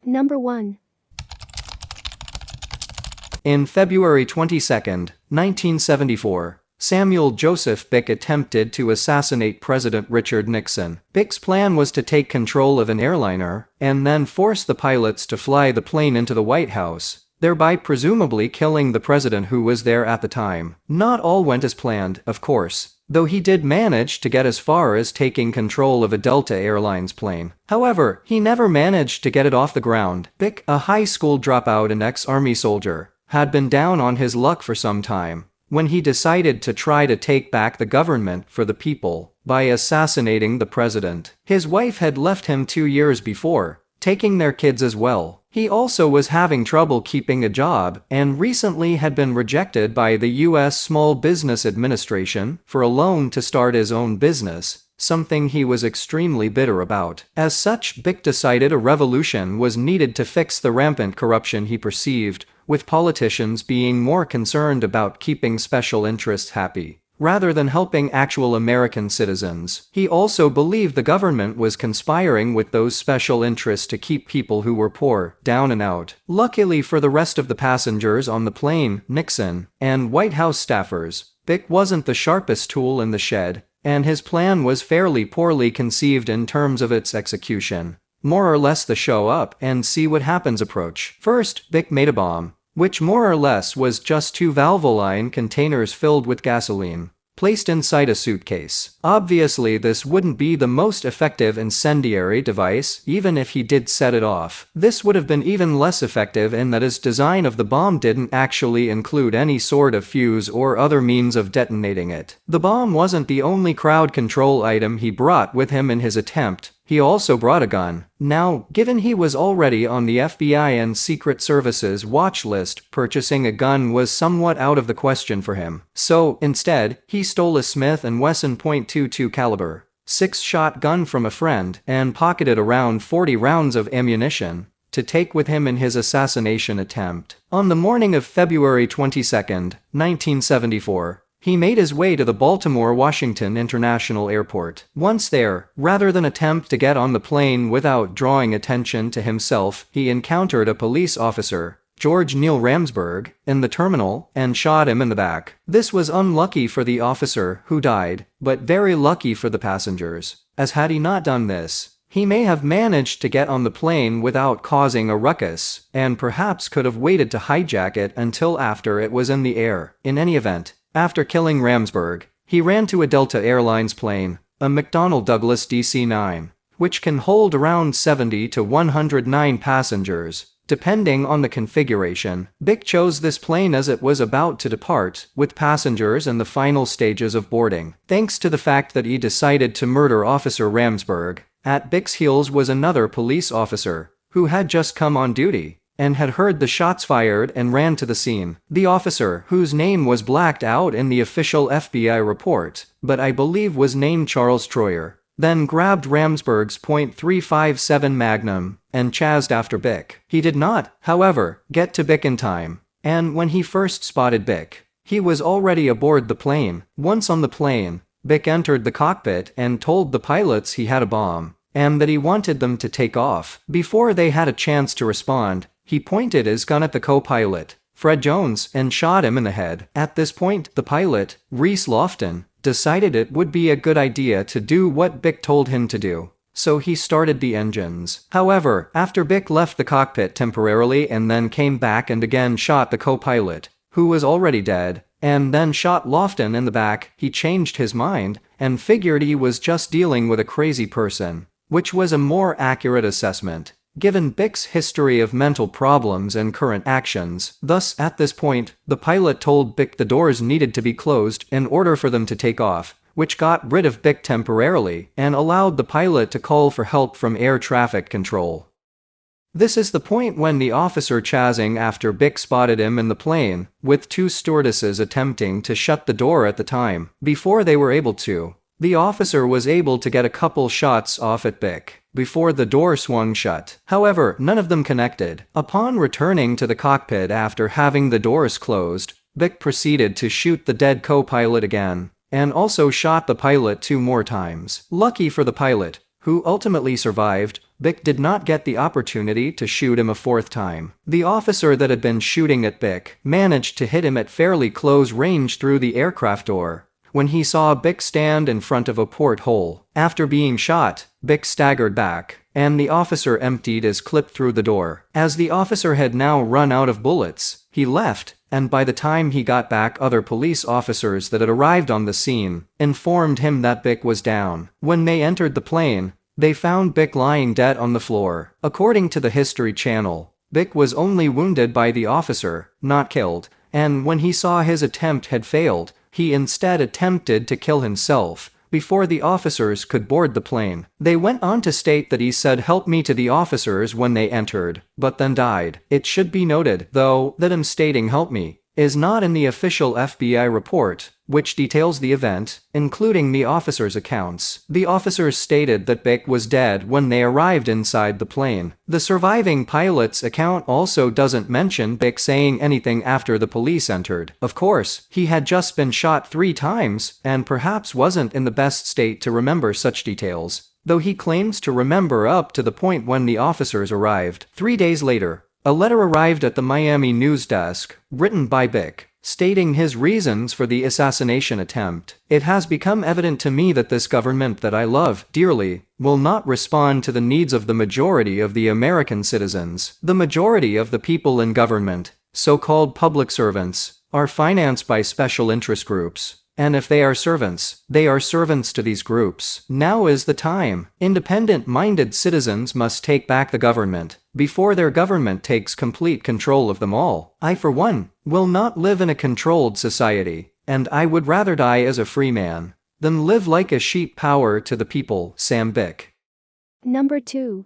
Number 1. In February 22, 1974, Samuel Joseph Byck attempted to assassinate President Richard Nixon. Byck's plan was to take control of an airliner and then force the pilots to fly the plane into the White House, thereby presumably killing the president who was there at the time. Not all went as planned, of course, though he did manage to get as far as taking control of a Delta Airlines plane. However, he never managed to get it off the ground. Byck, a high school dropout and ex-army soldier, had been down on his luck for some time when he decided to try to take back the government for the people by assassinating the president. His wife had left him 2 years before, taking their kids as well. He also was having trouble keeping a job and recently had been rejected by the U.S. Small Business Administration for a loan to start his own business, something he was extremely bitter about. As such, Byck decided a revolution was needed to fix the rampant corruption he perceived, with politicians being more concerned about keeping special interests happy rather than helping actual American citizens. He also believed the government was conspiring with those special interests to keep people who were poor down and out. Luckily for the rest of the passengers on the plane, Nixon, and White House staffers, Byck wasn't the sharpest tool in the shed, and his plan was fairly poorly conceived in terms of its execution. More or less the show up and see what happens approach. First, Byck made a bomb, which more or less was just 2 Valvoline containers filled with gasoline, placed inside a suitcase. Obviously this wouldn't be the most effective incendiary device even if he did set it off. This would have been even less effective in that his design of the bomb didn't actually include any sort of fuse or other means of detonating it. The bomb wasn't the only crowd control item he brought with him in his attempt. He also brought a gun. Now, given he was already on the FBI and Secret Service's watch list, purchasing a gun was somewhat out of the question for him. So, instead, he stole a Smith & Wesson .22 caliber 6-shot gun from a friend and pocketed around 40 rounds of ammunition to take with him in his assassination attempt. On the morning of February 22, 1974, he made his way to the Baltimore-Washington International Airport. Once there, rather than attempt to get on the plane without drawing attention to himself, he encountered a police officer, George Neil Ramsburg, in the terminal and shot him in the back. This was unlucky for the officer, who died, but very lucky for the passengers, as had he not done this, he may have managed to get on the plane without causing a ruckus, and perhaps could have waited to hijack it until after it was in the air. In any event, after killing Ramsburg, he ran to a Delta Airlines plane, a McDonnell Douglas DC-9, which can hold around 70 to 109 passengers, depending on the configuration. Byck chose this plane as it was about to depart, with passengers in the final stages of boarding. Thanks to the fact that he decided to murder Officer Ramsburg, at Byck's heels was another police officer, who had just come on duty and had heard the shots fired and ran to the scene. The officer, whose name was blacked out in the official FBI report, but I believe was named Charles Troyer, then grabbed Ramsburg's .357 Magnum and chased after Byck. He did not, however, get to Byck in time, and when he first spotted Byck, he was already aboard the plane. Once on the plane, Byck entered the cockpit and told the pilots he had a bomb, and that he wanted them to take off. Before they had a chance to respond, he pointed his gun at the co-pilot, Fred Jones, and shot him in the head. At this point, the pilot, Reese Lofton, decided it would be a good idea to do what Byck told him to do, so he started the engines. However, after Byck left the cockpit temporarily and then came back and again shot the co-pilot, who was already dead, and then shot Lofton in the back, he changed his mind and figured he was just dealing with a crazy person, which was a more accurate assessment, given Byck's history of mental problems and current actions. Thus, at this point, the pilot told Byck the doors needed to be closed in order for them to take off, which got rid of Byck temporarily and allowed the pilot to call for help from air traffic control. This is the point when the officer chasing after Byck spotted him in the plane, with 2 stewardesses attempting to shut the door at the time. Before they were able to, the officer was able to get a couple shots off at Byck before the door swung shut. However, none of them connected. Upon returning to the cockpit after having the doors closed, Byck proceeded to shoot the dead co-pilot again, and also shot the pilot 2 more times. Lucky for the pilot, who ultimately survived, Byck did not get the opportunity to shoot him a fourth time. The officer that had been shooting at Byck managed to hit him at fairly close range through the aircraft door when he saw Byck stand in front of a porthole. After being shot, Byck staggered back, and the officer emptied his clip through the door. As the officer had now run out of bullets, he left, and by the time he got back, other police officers that had arrived on the scene informed him that Byck was down. When they entered the plane, they found Byck lying dead on the floor. According to the History Channel, Byck was only wounded by the officer, not killed, and when he saw his attempt had failed, he instead attempted to kill himself before the officers could board the plane. They went on to state that he said "help me" to the officers when they entered, but then died. It should be noted, though, that him stating "help me" is not in the official FBI report, which details the event, including the officers' accounts. The officers stated that Byck was dead when they arrived inside the plane. The surviving pilot's account also doesn't mention Byck saying anything after the police entered. Of course, he had just been shot 3 times, and perhaps wasn't in the best state to remember such details, though he claims to remember up to the point when the officers arrived. 3 days later, a letter arrived at the Miami news desk, written by Byck, stating his reasons for the assassination attempt. "It has become evident to me that this government that I love dearly will not respond to the needs of the majority of the American citizens. The majority of the people in government, so-called public servants, are financed by special interest groups. And if they are servants to these groups. Now is the time. Independent-minded citizens must take back the government before their government takes complete control of them all. I, for one, will not live in a controlled society, and I would rather die as a free man than live like a sheep." Power to the people. Sam Byck. Number 2.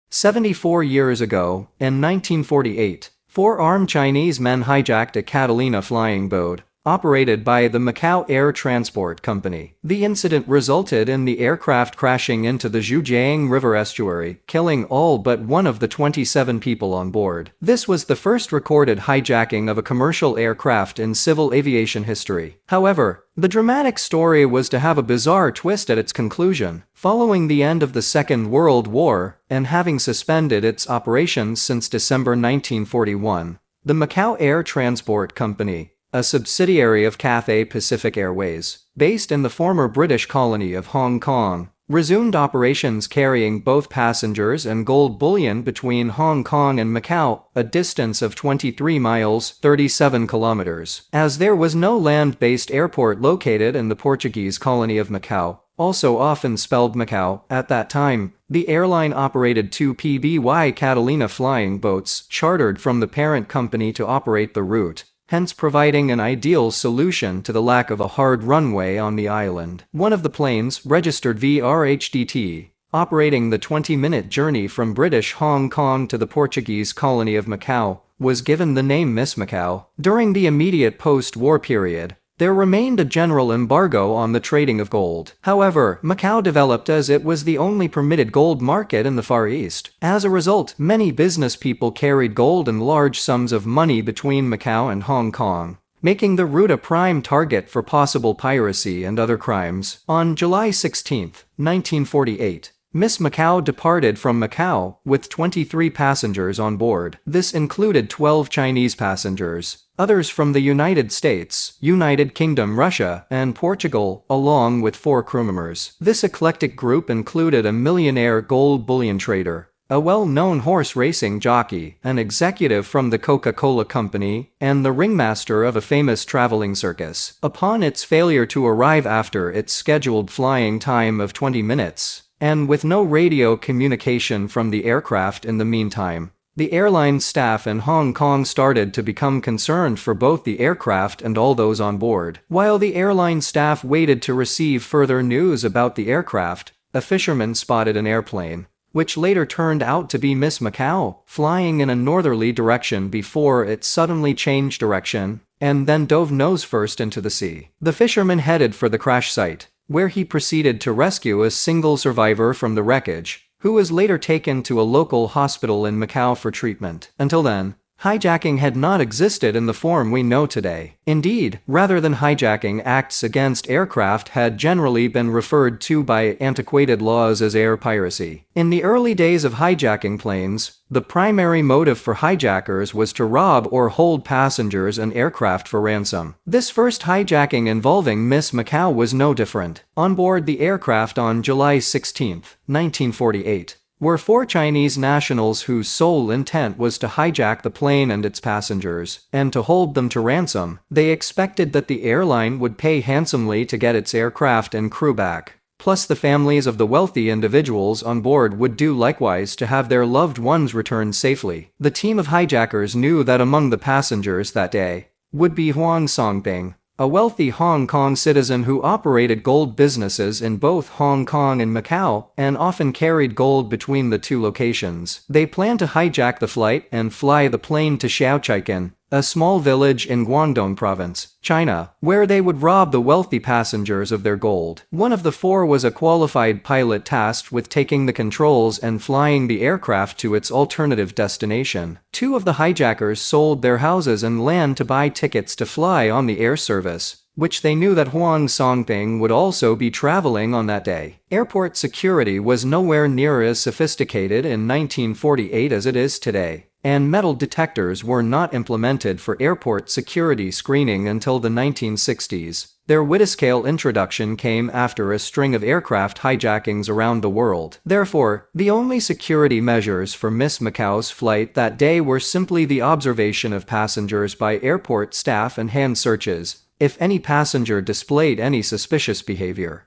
74 years ago, in 1948, 4 armed Chinese men hijacked a Catalina flying boat operated by the Macao Air Transport Company. The incident resulted in the aircraft crashing into the Zhujiang River estuary, killing all but one of the 27 people on board. This was the first recorded hijacking of a commercial aircraft in civil aviation history. However, the dramatic story was to have a bizarre twist at its conclusion. Following the end of the Second World War, and having suspended its operations since December 1941, the Macao Air Transport Company, a subsidiary of Cathay Pacific Airways, based in the former British colony of Hong Kong, resumed operations carrying both passengers and gold bullion between Hong Kong and Macau, a distance of 23 miles (37 kilometers). As there was no land-based airport located in the Portuguese colony of Macau, also often spelled Macau, at that time, the airline operated 2 PBY Catalina flying boats chartered from the parent company to operate the route, hence providing an ideal solution to the lack of a hard runway on the island. One of the planes, registered VRHDT, operating the 20-minute journey from British Hong Kong to the Portuguese colony of Macau, was given the name Miss Macau. During the immediate post-war period, there remained a general embargo on the trading of gold. However, Macau developed as it was the only permitted gold market in the Far East. As a result, many business people carried gold in large sums of money between Macau and Hong Kong, making the route a prime target for possible piracy and other crimes. On July 16, 1948, Miss Macau departed from Macau with 23 passengers on board. This included 12 Chinese passengers, others from the United States, United Kingdom, Russia, and Portugal, along with 4 crew members. This eclectic group included a millionaire gold bullion trader, a well-known horse racing jockey, an executive from the Coca-Cola Company, and the ringmaster of a famous traveling circus. Upon its failure to arrive after its scheduled flying time of 20 minutes, and with no radio communication from the aircraft in the meantime, the airline staff in Hong Kong started to become concerned for both the aircraft and all those on board. While the airline staff waited to receive further news about the aircraft, a fisherman spotted an airplane, which later turned out to be Miss Macau, flying in a northerly direction before it suddenly changed direction, and then dove nose first into the sea. The fisherman headed for the crash site, where he proceeded to rescue a single survivor from the wreckage, who was later taken to a local hospital in Macau for treatment. Until then, Hijacking had not existed in the form we know today. Indeed, rather than hijacking, acts against aircraft had generally been referred to by antiquated laws as air piracy. In the early days of hijacking planes, the primary motive for hijackers was to rob or hold passengers and aircraft for ransom. This first hijacking involving Miss Macao was no different. On board the aircraft on July 16, 1948, were 4 Chinese nationals whose sole intent was to hijack the plane and its passengers, and to hold them to ransom. They expected that the airline would pay handsomely to get its aircraft and crew back. Plus, the families of the wealthy individuals on board would do likewise to have their loved ones returned safely. The team of hijackers knew that among the passengers that day would be Huang Songbing, a wealthy Hong Kong citizen who operated gold businesses in both Hong Kong and Macau, and often carried gold between the 2 locations. They planned to hijack the flight and fly the plane to Shaochaikan, a small village in Guangdong Province, China, where they would rob the wealthy passengers of their gold. One of the 4 was a qualified pilot tasked with taking the controls and flying the aircraft to its alternative destination. 2 of the hijackers sold their houses and land to buy tickets to fly on the air service, which they knew that Huang Songbing would also be traveling on that day. Airport security was nowhere near as sophisticated in 1948 as it is today, and metal detectors were not implemented for airport security screening until the 1960s. Their widescale introduction came after a string of aircraft hijackings around the world. Therefore, the only security measures for Miss Macao's flight that day were simply the observation of passengers by airport staff and hand searches if any passenger displayed any suspicious behavior.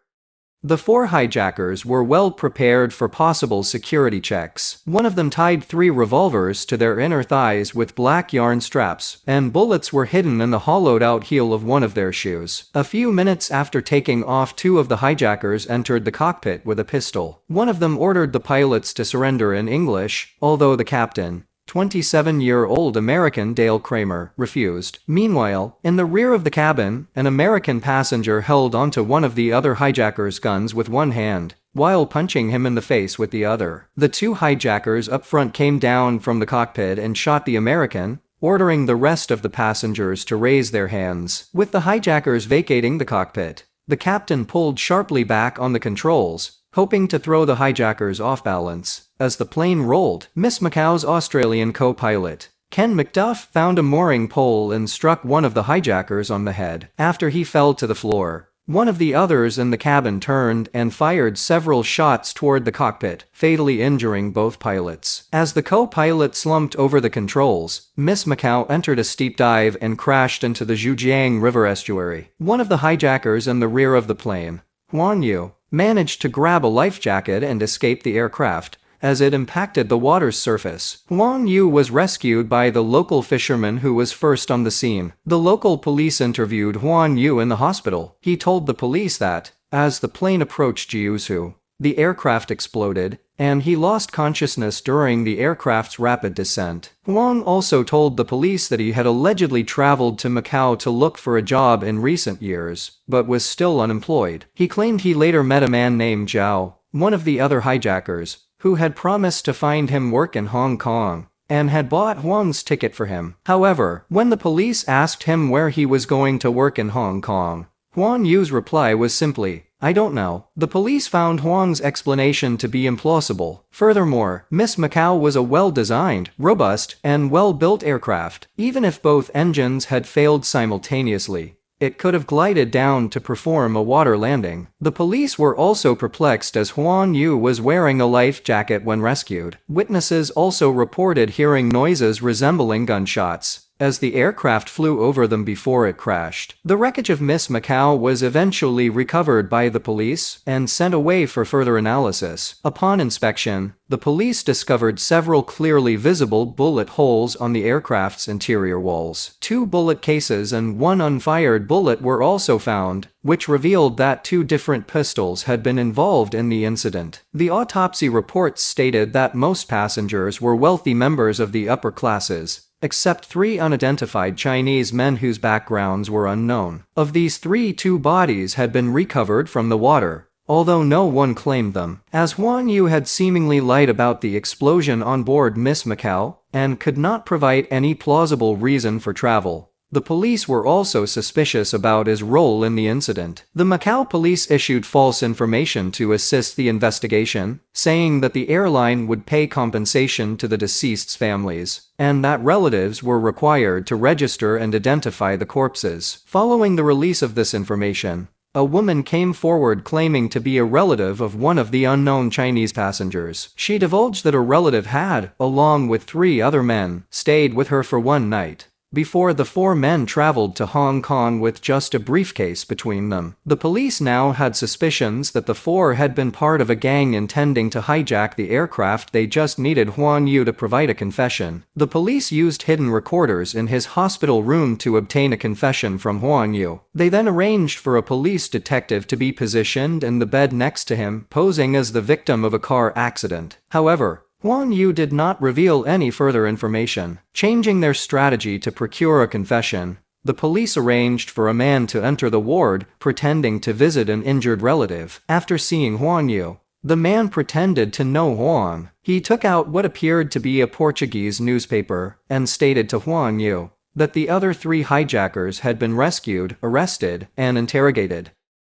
The 4 hijackers were well prepared for possible security checks. One of them tied 3 revolvers to their inner thighs with black yarn straps, and bullets were hidden in the hollowed-out heel of one of their shoes. A few minutes after taking off, 2 of the hijackers entered the cockpit with a pistol. One of them ordered the pilots to surrender in English, although the captain, 27-year-old American Dale Kramer, refused. Meanwhile, in the rear of the cabin, an American passenger held onto one of the other hijackers' guns with one hand, while punching him in the face with the other. The 2 hijackers up front came down from the cockpit and shot the American, ordering the rest of the passengers to raise their hands. With the hijackers vacating the cockpit, the captain pulled sharply back on the controls, hoping to throw the hijackers off balance. As the plane rolled, Miss Macao's Australian co-pilot, Ken McDuff, found a mooring pole and struck one of the hijackers on the head. After he fell to the floor, one of the others in the cabin turned and fired several shots toward the cockpit, fatally injuring both pilots. As the co-pilot slumped over the controls, Miss Macao entered a steep dive and crashed into the Zhujiang River estuary. One of the hijackers in the rear of the plane, Huan Yu, managed to grab a life jacket and escape the aircraft as it impacted the water's surface. Huang Yu was rescued by the local fisherman who was first on the scene. The local police interviewed Huang Yu in the hospital. He told the police that, as the plane approached Jiuzhou, the aircraft exploded, and he lost consciousness during the aircraft's rapid descent. Huang also told the police that he had allegedly traveled to Macau to look for a job in recent years, but was still unemployed. He claimed he later met a man named Zhao, one of the other hijackers, who had promised to find him work in Hong Kong, and had bought Huang's ticket for him. However, when the police asked him where he was going to work in Hong Kong, Huang Yu's reply was simply, "I don't know." The police found Huang's explanation to be implausible. Furthermore, Miss Macao was a well-designed, robust, and well-built aircraft. Even if both engines had failed simultaneously, it could have glided down to perform a water landing. The police were also perplexed as Huang Yu was wearing a life jacket when rescued. Witnesses also reported hearing noises resembling gunshots as the aircraft flew over them before it crashed. The wreckage of Miss Macao was eventually recovered by the police and sent away for further analysis. Upon inspection, the police discovered several clearly visible bullet holes on the aircraft's interior walls. 2 bullet cases and 1 unfired bullet were also found, which revealed that 2 different pistols had been involved in the incident. The autopsy reports stated that most passengers were wealthy members of the upper classes, except 3 unidentified Chinese men whose backgrounds were unknown. Of these 3, 2 bodies had been recovered from the water, although no one claimed them. As Huang Yu had seemingly lied about the explosion on board Miss Macao, and could not provide any plausible reason for travel. The police were also suspicious about his role in the incident. The Macao police issued false information to assist the investigation, saying that the airline would pay compensation to the deceased's families, and that relatives were required to register and identify the corpses. Following the release of this information, a woman came forward claiming to be a relative of one of the unknown Chinese passengers. She divulged that a relative had, along with 3 other men, stayed with her for one night, before the 4 men traveled to Hong Kong with just a briefcase between them. The police now had suspicions that the 4 had been part of a gang intending to hijack the aircraft. They just needed Huang Yu to provide a confession. The police used hidden recorders in his hospital room to obtain a confession from Huang Yu. They then arranged for a police detective to be positioned in the bed next to him, posing as the victim of a car accident. However, Huang Yu did not reveal any further information. Changing their strategy to procure a confession, the police arranged for a man to enter the ward, pretending to visit an injured relative. After seeing Huang Yu, the man pretended to know Huang. He took out what appeared to be a Portuguese newspaper and stated to Huang Yu that the other 3 hijackers had been rescued, arrested, and interrogated.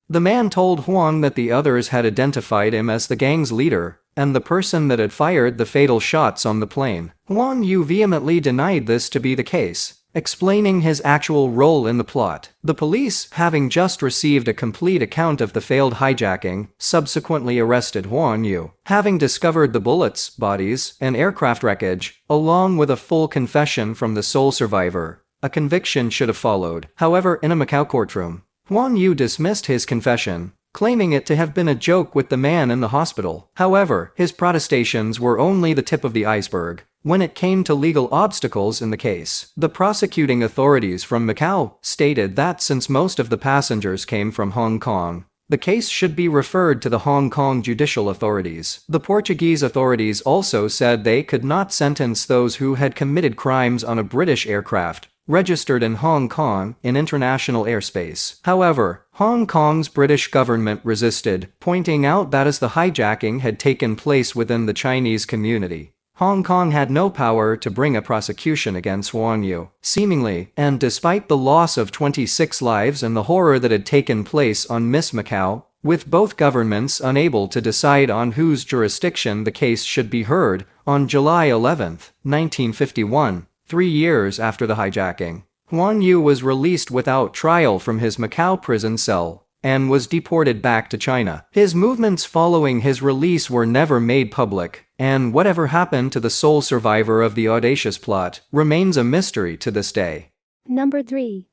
The man told Huang that the others had identified him as the gang's leader and the person that had fired the fatal shots on the plane. Huang Yu vehemently denied this to be the case, explaining his actual role in the plot. The police, having just received a complete account of the failed hijacking, subsequently arrested Huang Yu. Having discovered the bullets, bodies, and aircraft wreckage, along with a full confession from the sole survivor, a conviction should have followed. However, in a Macau courtroom, Huang Yu dismissed his confession, claiming it to have been a joke with the man in the hospital. However, his protestations were only the tip of the iceberg when it came to legal obstacles in the case. The prosecuting authorities from Macau stated that since most of the passengers came from Hong Kong, the case should be referred to the Hong Kong judicial authorities. The Portuguese authorities also said they could not sentence those who had committed crimes on a British aircraft registered in Hong Kong in international airspace. However, Hong Kong's British government resisted, pointing out that as the hijacking had taken place within the Chinese community, Hong Kong had no power to bring a prosecution against Huang Yu. Seemingly, and despite the loss of 26 lives and the horror that had taken place on Miss Macau, with both governments unable to decide on whose jurisdiction the case should be heard, on July 11, 1951, 3 years after the hijacking, Huang Yu was released without trial from his Macau prison cell and was deported back to China. His movements following his release were never made public, and whatever happened to the sole survivor of the audacious plot remains a mystery to this day. Number 3.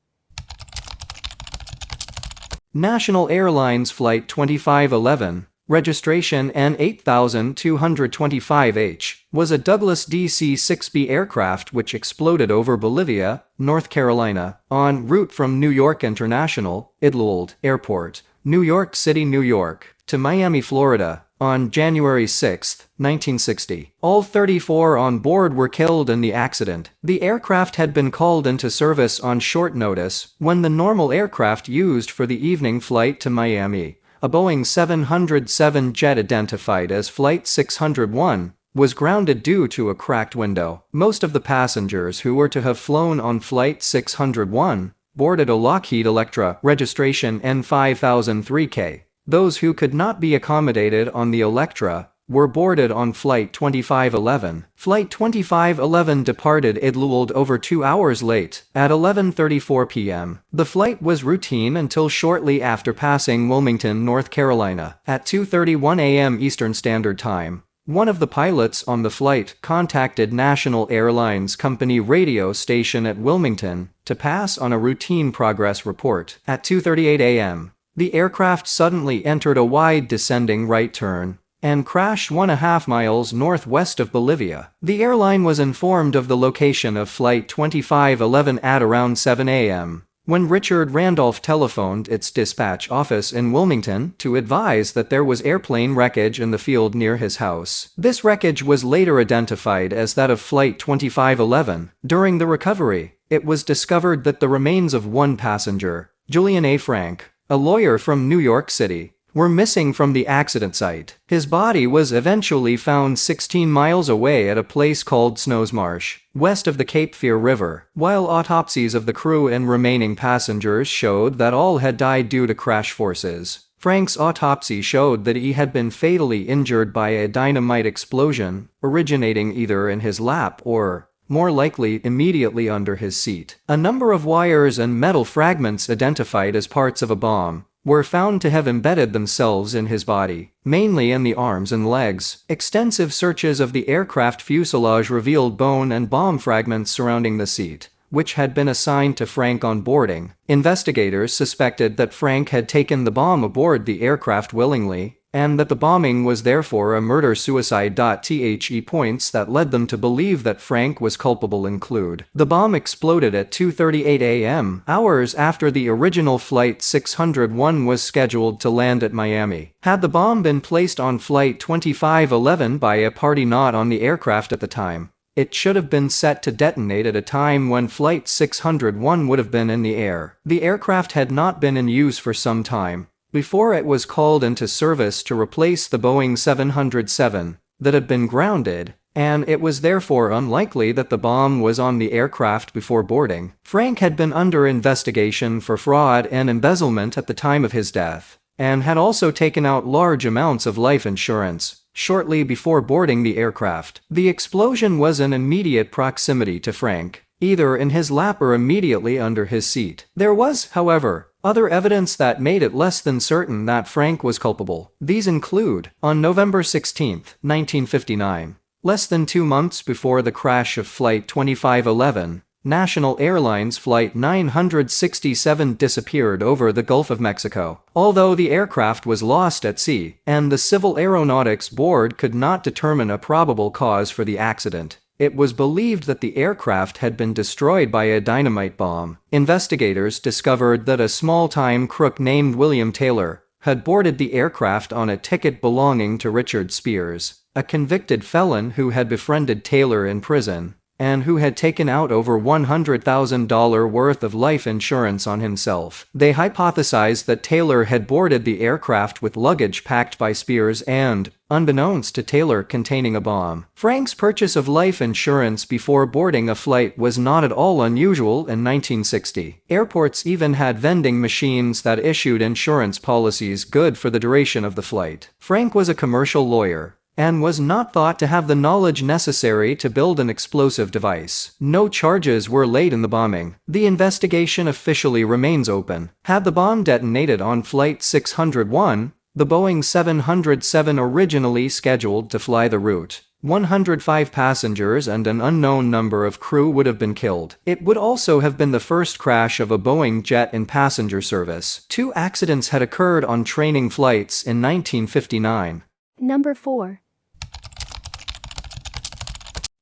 National Airlines Flight 2511, registration N8225H, was a Douglas DC-6B aircraft which exploded over Bolivia, North Carolina, en route from New York International, Idlewold Airport, New York City, New York, to Miami, Florida, on January 6, 1960. All 34 on board were killed in the accident. The aircraft had been called into service on short notice when the normal aircraft used for the evening flight to Miami, a Boeing 707 jet identified as Flight 601, was grounded due to a cracked window. Most of the passengers who were to have flown on Flight 601 boarded a Lockheed Electra, registration N5003K. Those who could not be accommodated on the Electra were boarded on Flight 2511. Flight 2511 departed Idlewold over 2 hours late, at 11:34 p.m. The flight was routine until shortly after passing Wilmington, North Carolina, at 2:31 a.m. Eastern Standard Time. One of the pilots on the flight contacted National Airlines Company radio station at Wilmington to pass on a routine progress report. At 2:38 a.m., the aircraft suddenly entered a wide descending right turn and crashed 1.5 miles northwest of Bolivia. The airline was informed of the location of Flight 2511 at around 7 a.m. when Richard Randolph telephoned its dispatch office in Wilmington to advise that there was airplane wreckage in the field near his house. This wreckage was later identified as that of Flight 2511. During the recovery, it was discovered that the remains of one passenger, Julian A. Frank, a lawyer from New York City, were missing from the accident site. His body was eventually found 16 miles away at a place called Snow's Marsh, west of the Cape Fear River. While autopsies of the crew and remaining passengers showed that all had died due to crash forces, Frank's autopsy showed that he had been fatally injured by a dynamite explosion, originating either in his lap or, more likely, immediately under his seat. A number of wires and metal fragments identified as parts of a bomb were found to have embedded themselves in his body, mainly in the arms and legs. Extensive searches of the aircraft fuselage revealed bone and bomb fragments surrounding the seat, which had been assigned to Frank on boarding. Investigators suspected that Frank had taken the bomb aboard the aircraft willingly, and that the bombing was therefore a murder-suicide. The points that led them to believe that Frank was culpable include: the bomb exploded at 2:38 a.m., hours after the original Flight 601 was scheduled to land at Miami. Had the bomb been placed on Flight 2511 by a party not on the aircraft at the time, it should have been set to detonate at a time when Flight 601 would have been in the air. The aircraft had not been in use for some time before it was called into service to replace the Boeing 707 that had been grounded, and it was therefore unlikely that the bomb was on the aircraft before boarding. Frank had been under investigation for fraud and embezzlement at the time of his death, and had also taken out large amounts of life insurance shortly before boarding the aircraft. The explosion was in immediate proximity to Frank, either in his lap or immediately under his seat. There was, however, other evidence that made it less than certain that Frank was culpable. These include: on November 16, 1959, less than 2 months before the crash of Flight 2511, National Airlines Flight 967 disappeared over the Gulf of Mexico. Although the aircraft was lost at sea, and the Civil Aeronautics Board could not determine a probable cause for the accident, it was believed that the aircraft had been destroyed by a dynamite bomb. Investigators discovered that a small-time crook named William Taylor had boarded the aircraft on a ticket belonging to Richard Spears, a convicted felon who had befriended Taylor in prison, and who had taken out over $100,000 worth of life insurance on himself. They hypothesized that Taylor had boarded the aircraft with luggage packed by Spears and, unbeknownst to Taylor, containing a bomb. Frank's purchase of life insurance before boarding a flight was not at all unusual in 1960. Airports even had vending machines that issued insurance policies good for the duration of the flight. Frank was a commercial lawyer and was not thought to have the knowledge necessary to build an explosive device. No charges were laid in the bombing. The investigation officially remains open. Had the bomb detonated on Flight 601, the Boeing 707 originally scheduled to fly the route, 105 passengers and an unknown number of crew would have been killed. It would also have been the first crash of a Boeing jet in passenger service. 2 accidents had occurred on training flights in 1959. Number 4.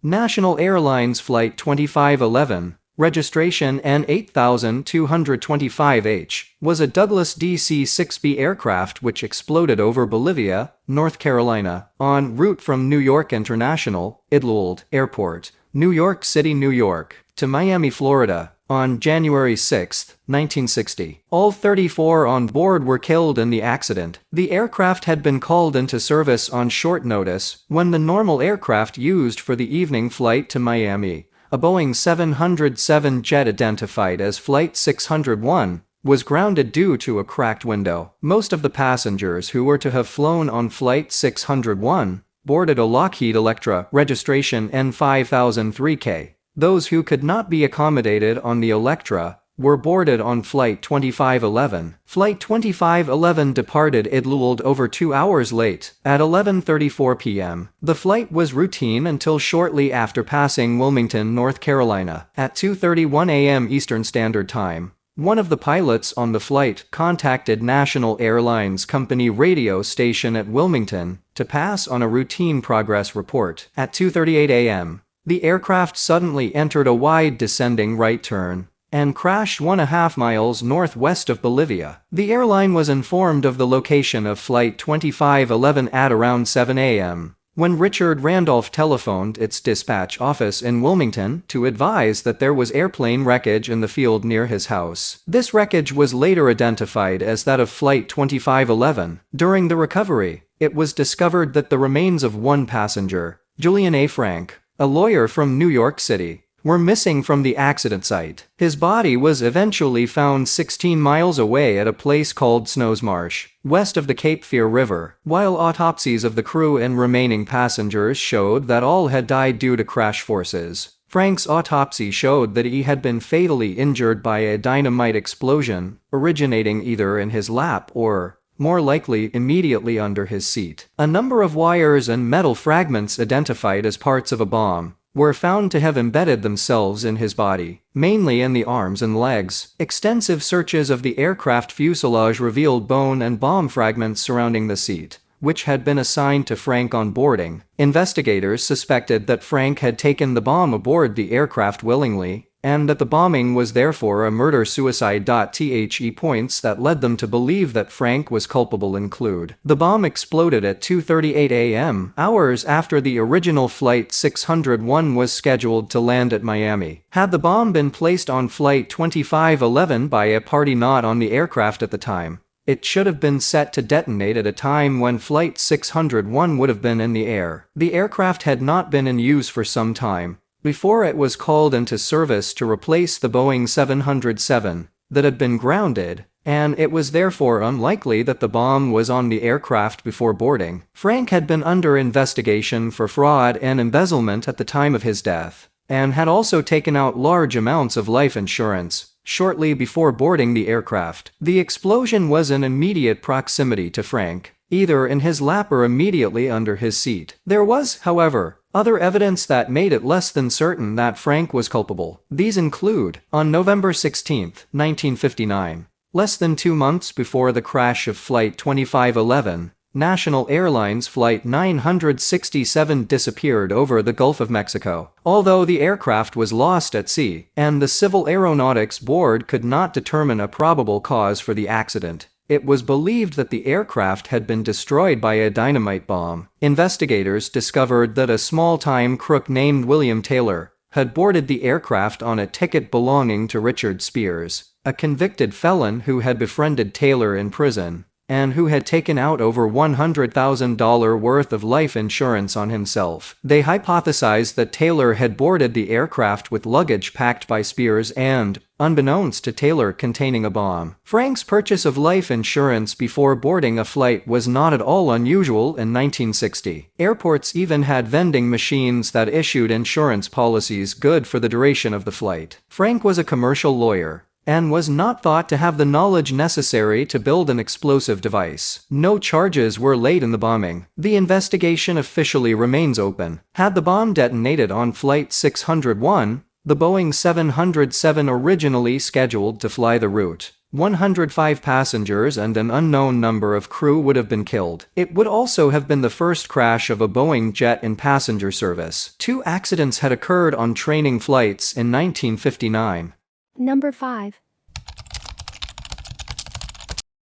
National Airlines Flight 2511, registration N8225H, was a Douglas DC-6B aircraft which exploded over Bolivia, North Carolina, en route from New York International, Idlewold Airport, New York City, New York, to Miami, Florida, on January 6, 1960. All 34 on board were killed in the accident. The aircraft had been called into service on short notice when the normal aircraft used for the evening flight to Miami, a Boeing 707 jet identified as Flight 601, was grounded due to a cracked window. Most of the passengers who were to have flown on Flight 601 boarded a Lockheed Electra, registration N5003K. Those who could not be accommodated on the Electra were boarded on Flight 2511. Flight 2511 departed Idlewold over 2 hours late, at 11:34 p.m. The flight was routine until shortly after passing Wilmington, North Carolina, at 2:31 a.m. Eastern Standard Time. One of the pilots on the flight contacted National Airlines Company radio station at Wilmington to pass on a routine progress report. At 2:38 a.m., the aircraft suddenly entered a wide descending right turn and crashed 1.5 miles northwest of Bolivia. The airline was informed of the location of Flight 2511 at around 7 a.m., When Richard Randolph telephoned its dispatch office in Wilmington to advise that there was airplane wreckage in the field near his house. This wreckage was later identified as that of Flight 2511. During the recovery, it was discovered that the remains of one passenger, Julian A. Frank, a lawyer from New York City, were missing from the accident site. His body was eventually found 16 miles away at a place called Snow's Marsh, west of the Cape Fear River. While autopsies of the crew and remaining passengers showed that all had died due to crash forces, Frank's autopsy showed that he had been fatally injured by a dynamite explosion, originating either in his lap or, more likely, immediately under his seat. A number of wires and metal fragments identified as parts of a bomb were found to have embedded themselves in his body, mainly in the arms and legs. Extensive searches of the aircraft fuselage revealed bone and bomb fragments surrounding the seat, which had been assigned to Frank on boarding. Investigators suspected that Frank had taken the bomb aboard the aircraft willingly, and that the bombing was therefore a murder-suicide. The points that led them to believe that Frank was culpable include: the bomb exploded at 2:38 a.m., hours after the original Flight 601 was scheduled to land at Miami. Had the bomb been placed on Flight 2511 by a party not on the aircraft at the time, it should have been set to detonate at a time when Flight 601 would have been in the air. The aircraft had not been in use for some time before it was called into service to replace the Boeing 707 that had been grounded, and it was therefore unlikely that the bomb was on the aircraft before boarding. Frank had been under investigation for fraud and embezzlement at the time of his death, and had also taken out large amounts of life insurance shortly before boarding the aircraft. The explosion was in immediate proximity to Frank, either in his lap or immediately under his seat. There was, however, other evidence that made it less than certain that Frank was culpable. These include: on November 16, 1959, less than 2 months before the crash of Flight 2511, National Airlines Flight 967 disappeared over the Gulf of Mexico. Although the aircraft was lost at sea, and the Civil Aeronautics Board could not determine a probable cause for the accident, it was believed that the aircraft had been destroyed by a dynamite bomb. Investigators discovered that a small-time crook named William Taylor had boarded the aircraft on a ticket belonging to Richard Spears, a convicted felon who had befriended Taylor in prison, and who had taken out over $100,000 worth of life insurance on himself. They hypothesized that Taylor had boarded the aircraft with luggage packed by Spears and, unbeknownst to Taylor, containing a bomb. Frank's purchase of life insurance before boarding a flight was not at all unusual in 1960. Airports even had vending machines that issued insurance policies good for the duration of the flight. Frank was a commercial lawyer and was not thought to have the knowledge necessary to build an explosive device. No charges were laid in the bombing. The investigation officially remains open. Had the bomb detonated on Flight 601, the Boeing 707 originally scheduled to fly the route, 105 passengers and an unknown number of crew would have been killed. It would also have been the first crash of a Boeing jet in passenger service. 2 accidents had occurred on training flights in 1959. Number 5.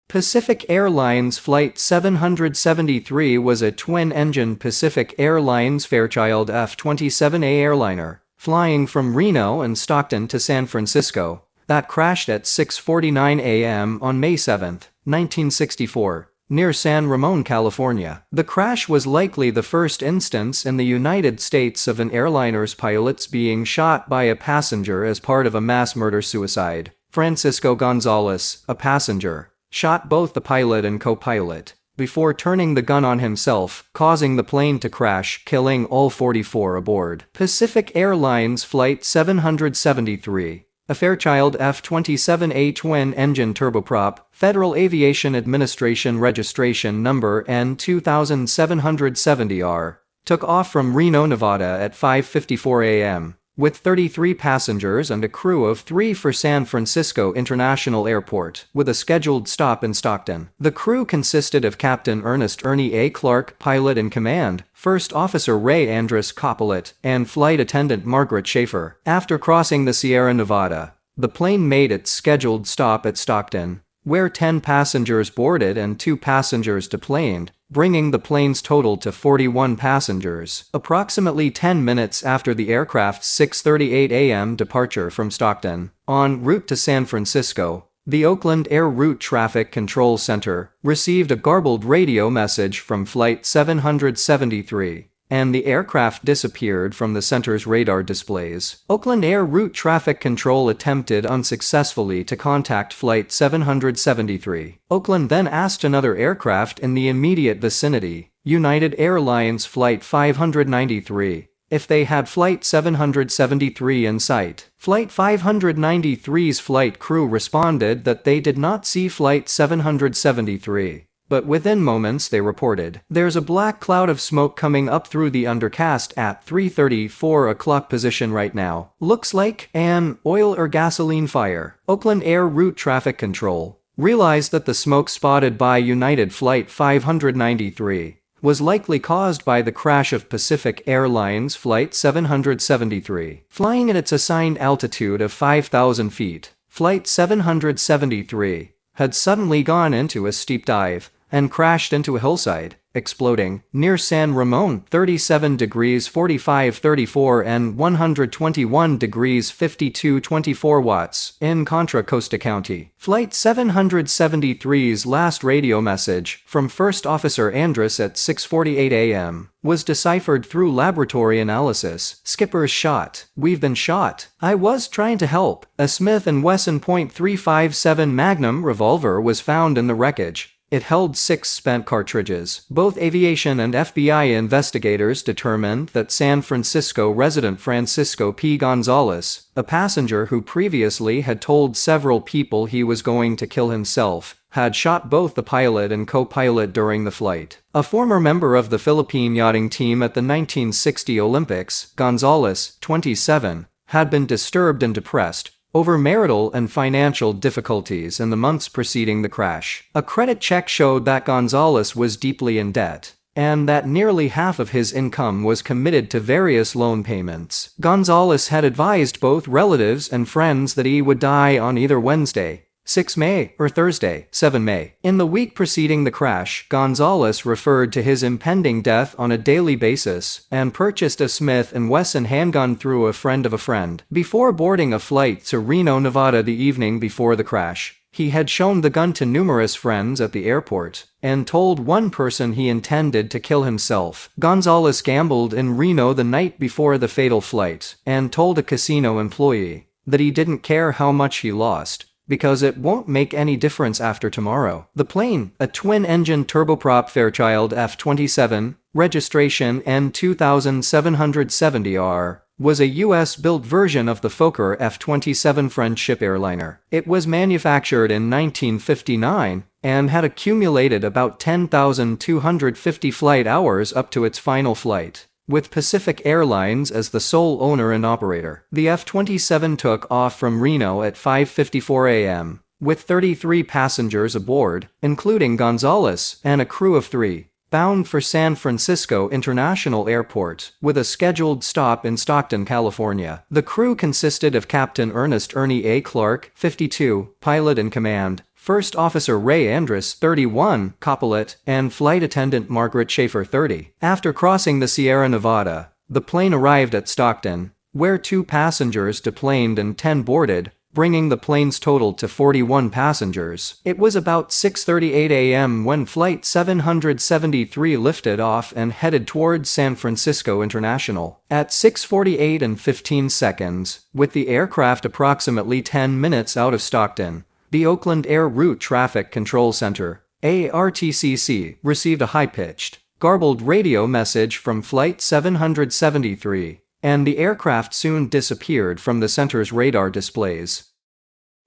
Pacific Airlines Flight 773 was a twin-engine Pacific Airlines Fairchild F-27A airliner, flying from Reno and Stockton to San Francisco, that crashed at 6:49 a.m. on May 7, 1964. Near San Ramon, California. The crash was likely the first instance in the United States of an airliner's pilots being shot by a passenger as part of a mass murder-suicide. Francisco Gonzales, a passenger, shot both the pilot and co-pilot before turning the gun on himself, causing the plane to crash, killing all 44 aboard. Pacific Airlines Flight 773, a Fairchild F-27A twin-engine turboprop, Federal Aviation Administration registration number N2770R, took off from Reno, Nevada at 5:54 a.m., with 33 passengers and a crew of 3 for San Francisco International Airport, with a scheduled stop in Stockton. The crew consisted of Captain Ernest Ernie A. Clark, pilot in command, First Officer Ray Andrus, copilot, and Flight Attendant Margaret Schaefer. After crossing the Sierra Nevada, the plane made its scheduled stop at Stockton, where 10 passengers boarded and 2 passengers deplaned, bringing the plane's total to 41 passengers. Approximately 10 minutes after the aircraft's 6:38 a.m. departure from Stockton, en route to San Francisco, the Oakland Air Route Traffic Control Center received a garbled radio message from Flight 773, and the aircraft disappeared from the center's radar displays. Oakland Air Route Traffic Control attempted unsuccessfully to contact Flight 773. Oakland then asked another aircraft in the immediate vicinity, United Airlines Flight 593, if they had Flight 773 in sight. Flight 593's flight crew responded that they did not see Flight 773. But within moments they reported, "There's a black cloud of smoke coming up through the undercast at 3:34 o'clock position right now. Looks like an oil or gasoline fire." Oakland Air Route Traffic Control realized that the smoke spotted by United Flight 593 was likely caused by the crash of Pacific Airlines Flight 773. Flying at its assigned altitude of 5,000 feet, Flight 773 had suddenly gone into a steep dive and crashed into a hillside, exploding near San Ramon, 37 degrees 45-34 and 121 degrees 52-24 watts in Contra Costa County. Flight 773's last radio message from First Officer Andrus at 6:48 a.m. was deciphered through laboratory analysis. "Skipper's shot. We've been shot. I was trying to help." A Smith & Wesson .357 Magnum revolver was found in the wreckage. It held 6 spent cartridges. Both aviation and FBI investigators determined that San Francisco resident Francisco P. Gonzales, a passenger who previously had told several people he was going to kill himself, had shot both the pilot and co-pilot during the flight. A former member of the Philippine yachting team at the 1960 Olympics, Gonzales, 27, had been disturbed and depressed over marital and financial difficulties in the months preceding the crash. A credit check showed that Gonzales was deeply in debt, and that nearly half of his income was committed to various loan payments. Gonzales had advised both relatives and friends that he would die on either Wednesday, 6 May, or Thursday, 7 May. In the week preceding the crash, Gonzales referred to his impending death on a daily basis and purchased a Smith & Wesson handgun through a friend of a friend. Before boarding a flight to Reno, Nevada the evening before the crash, he had shown the gun to numerous friends at the airport and told one person he intended to kill himself. Gonzales gambled in Reno the night before the fatal flight and told a casino employee that he didn't care how much he lost, because it won't make any difference after tomorrow. The plane, a twin-engine turboprop Fairchild F-27, registration N2770R, was a US-built version of the Fokker F-27 Friendship airliner. It was manufactured in 1959 and had accumulated about 10,250 flight hours up to its final flight, with Pacific Airlines as the sole owner and operator. The F-27 took off from Reno at 5:54 a.m., with 33 passengers aboard, including Gonzales and a crew of 3, bound for San Francisco International Airport, with a scheduled stop in Stockton, California. The crew consisted of Captain Ernest Ernie A. Clark, 52, pilot in command, First Officer Ray Andrus, 31, copilot, and Flight Attendant Margaret Schaefer, 30. After crossing the Sierra Nevada, the plane arrived at Stockton, where 2 passengers deplaned and 10 boarded, bringing the plane's total to 41 passengers. It was about 6:38 a.m. when Flight 773 lifted off and headed towards San Francisco International. At 6:48 and 15 seconds, with the aircraft approximately 10 minutes out of Stockton, the Oakland Air Route Traffic Control Center, ARTCC, received a high-pitched, garbled radio message from Flight 773, and the aircraft soon disappeared from the center's radar displays.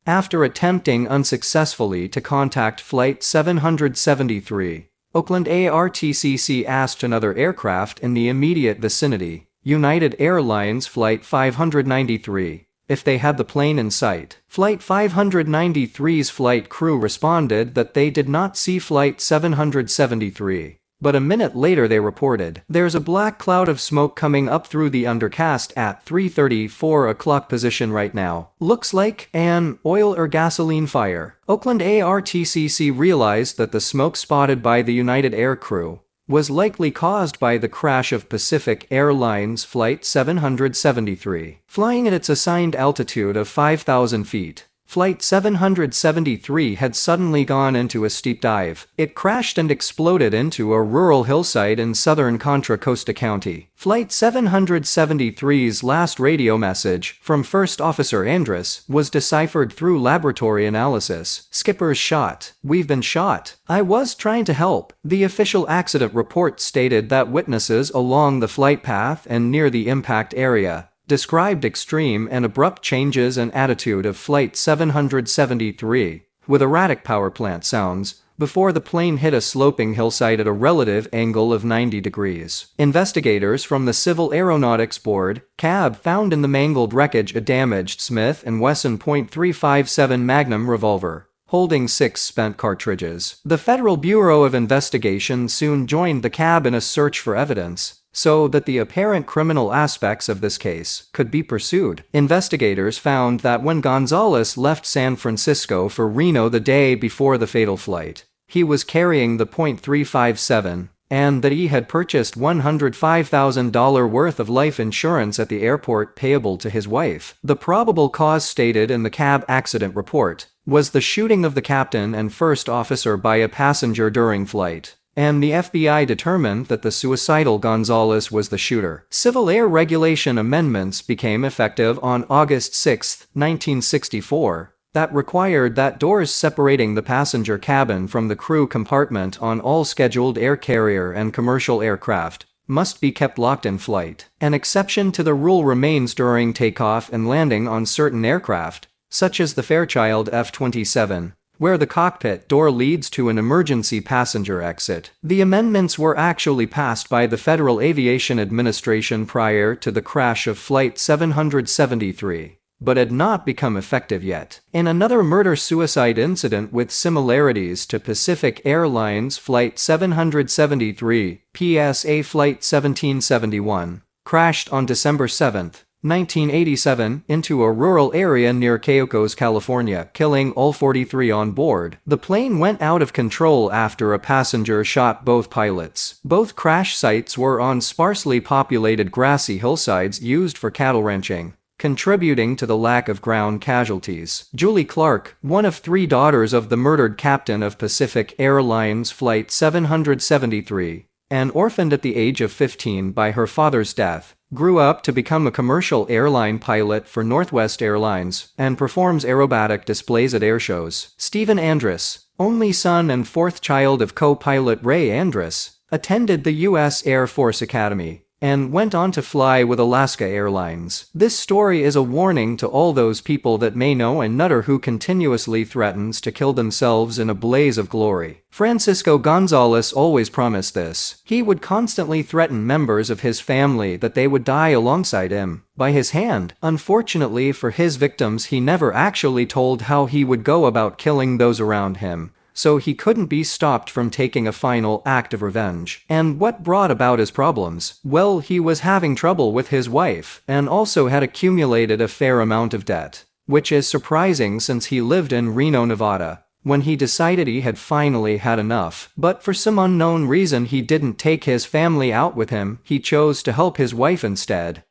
After attempting unsuccessfully to contact Flight 773, Oakland ARTCC asked another aircraft in the immediate vicinity, United Airlines Flight 593, if they had the plane in sight. Flight 593's flight crew responded that they did not see Flight 773, But a minute later they reported, "There's a black cloud of smoke coming up through the undercast at 3:34 o'clock position right now. Looks like an oil or gasoline fire." Oakland ARTCC realized that the smoke spotted by the United Air crew was likely caused by the crash of Pacific Airlines Flight 773. Flying at its assigned altitude of 5,000 feet, Flight 773 had suddenly gone into a steep dive. It crashed and exploded into a rural hillside in southern Contra Costa County. Flight 773's last radio message, from First Officer Andrus, was deciphered through laboratory analysis. "Skipper's shot. We've been shot. I was trying to help." The official accident report stated that witnesses along the flight path and near the impact area described extreme and abrupt changes in attitude of Flight 773, with erratic power plant sounds, before the plane hit a sloping hillside at a relative angle of 90 degrees. Investigators from the Civil Aeronautics Board, CAB, found in the mangled wreckage a damaged Smith & Wesson .357 Magnum revolver, holding 6 spent cartridges. The Federal Bureau of Investigation soon joined the CAB in a search for evidence, so that the apparent criminal aspects of this case could be pursued. Investigators found that when Gonzales left San Francisco for Reno the day before the fatal flight, he was carrying the .357, and that he had purchased $105,000 worth of life insurance at the airport payable to his wife. The probable cause stated in the CAB accident report was the shooting of the captain and first officer by a passenger during flight, and the FBI determined that the suicidal Gonzales was the shooter. Civil Air Regulation amendments became effective on August 6, 1964, that required that doors separating the passenger cabin from the crew compartment on all scheduled air carrier and commercial aircraft must be kept locked in flight. An exception to the rule remains during takeoff and landing on certain aircraft, such as the Fairchild F-27, where the cockpit door leads to an emergency passenger exit. The amendments were actually passed by the Federal Aviation Administration prior to the crash of Flight 773, but had not become effective yet. In another murder-suicide incident with similarities to Pacific Airlines Flight 773, PSA Flight 1771, crashed on December 7, 1987, into a rural area near Cayucos, California, killing all 43 on board. The plane went out of control after a passenger shot both pilots. Both crash sites were on sparsely populated grassy hillsides used for cattle ranching, contributing to the lack of ground casualties. Julie Clark, one of 3 daughters of the murdered captain of Pacific Airlines Flight 773, and orphaned at the age of 15 by her father's death, grew up to become a commercial airline pilot for Northwest Airlines and performs aerobatic displays at airshows. Stephen Andrus, only son and 4th child of co-pilot Ray Andrus, attended the U.S. Air Force Academy and went on to fly with Alaska Airlines. This story is a warning to all those people that may know a nutter who continuously threatens to kill themselves in a blaze of glory. Francisco Gonzales always promised this. He would constantly threaten members of his family that they would die alongside him, by his hand. Unfortunately for his victims, he never actually told how he would go about killing those around him, so he couldn't be stopped from taking a final act of revenge. And what brought about his problems? Well, he was having trouble with his wife, and also had accumulated a fair amount of debt, which is surprising since he lived in Reno, Nevada, when he decided he had finally had enough. But for some unknown reason he didn't take his family out with him. He chose to help his wife instead.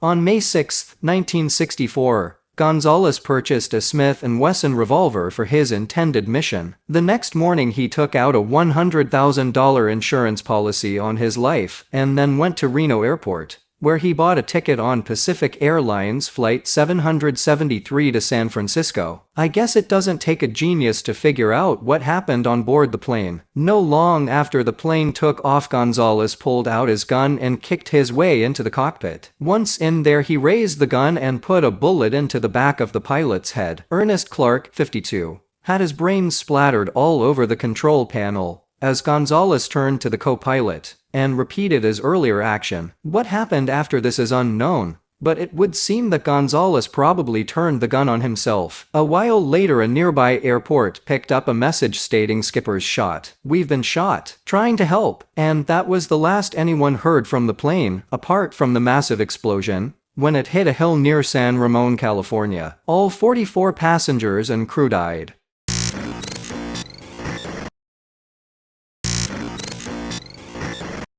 On May 6, 1964, Gonzales purchased a Smith & Wesson revolver for his intended mission. The next morning he took out a $100,000 insurance policy on his life and then went to Reno Airport, where he bought a ticket on Pacific Airlines Flight 773 to San Francisco. I guess it doesn't take a genius to figure out what happened on board the plane. No long after the plane took off, Gonzales pulled out his gun and kicked his way into the cockpit. Once in there, he raised the gun and put a bullet into the back of the pilot's head. Ernest Clark, 52, had his brains splattered all over the control panel as Gonzales turned to the co-pilot and repeated his earlier action. What happened after this is unknown, But it would seem that Gonzales probably turned the gun on himself. A while later, a nearby airport picked up a message stating "Skipper's shot. We've been shot. Trying to help." And that was the last anyone heard from the plane, apart from the massive explosion. When it hit a hill near San Ramon, California, all 44 passengers and crew died.